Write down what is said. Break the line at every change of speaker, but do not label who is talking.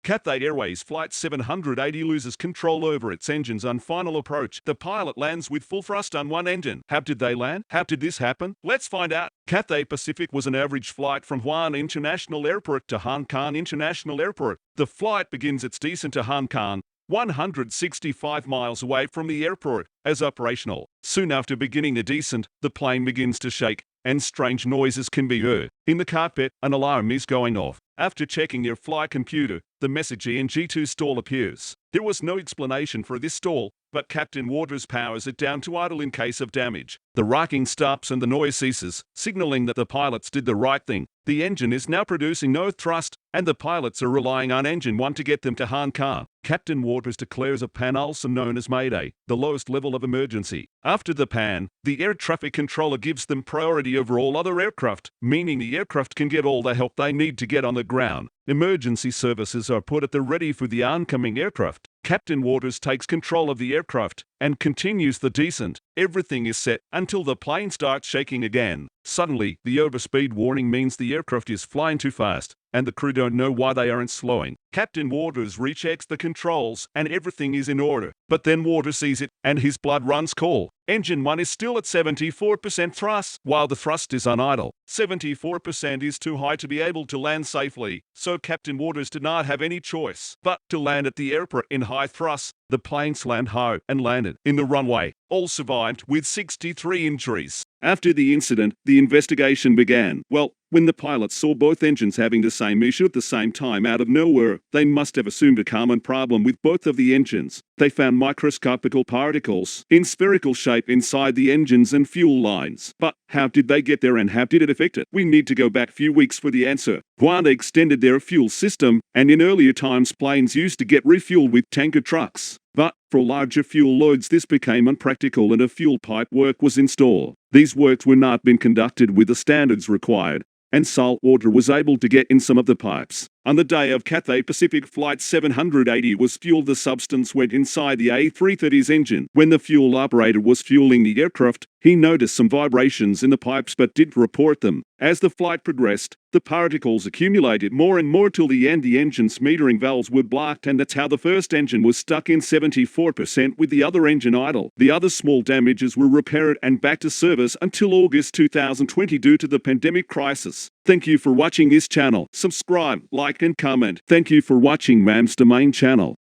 Cathay Airways Flight 780 loses control over its engines on final approach. The pilot lands with full thrust on one engine. How did they land? How did this happen? Let's find out. Cathay Pacific was an average flight from Juanda International Airport to Hong Kong International Airport. The flight begins its descent to Hong Kong, 165 miles away from the airport, as operational. Soon after beginning the descent, the plane begins to shake, and strange noises can be heard. In the cockpit, an alarm is going off. After checking their flight computer, the message ENG2 stall appears. There was no explanation for this stall, but Captain Waters powers it down to idle in case of damage. The rocking stops and the noise ceases, signaling that the pilots did the right thing. The engine is now producing no thrust, and the pilots are relying on engine 1 to get them to Hong Kong. Captain Waters declares a pan, also known as Mayday, the lowest level of emergency. After the pan, the air traffic controller gives them priority over all other aircraft, meaning the aircraft can get all the help they need to get on the ground. Emergency services are put at the ready for the oncoming aircraft. Captain Waters takes control of the aircraft and continues the descent. Everything is set until the plane starts shaking again. Suddenly, the overspeed warning means the aircraft is flying too fast, and the crew don't know why they aren't slowing. Captain Waters rechecks the controls and everything is in order. But then Waters sees it and his blood runs cold. Engine 1 is still at 74% thrust, while the thrust is on idle. 74% is too high to be able to land safely, so Captain Waters did not have any choice but to land at the airport in high thrust. The plane slammed high and landed in the runway. All survived with 63 injuries. After the incident, the investigation began. Well, when the pilots saw both engines having the same issue at the same time out of nowhere, they must have assumed a common problem with both of the engines. They found microscopical particles in spherical shape inside the engines and fuel lines. But how did they get there and how did it affect it? We need to go back a few weeks for the answer. Juanda extended their fuel system, and in earlier times planes used to get refueled with tanker trucks. But for larger fuel loads this became unpractical and a fuel pipe work was installed. These works were not being conducted with the standards required, and salt water was able to get in some of the pipes. On the day of Cathay Pacific Flight 780 was fueled, the substance went inside the A330's engine. When the fuel operator was fueling the aircraft, he noticed some vibrations in the pipes but didn't report them. As the flight progressed, the particles accumulated more and more till the end the engine's metering valves were blocked, and that's how the first engine was stuck in 74% with the other engine idle. The other small damages were repaired and back to service until August 2020 due to the pandemic crisis. Thank you for watching this channel. Subscribe, like and comment. Thank you for watching Mam's Domain channel.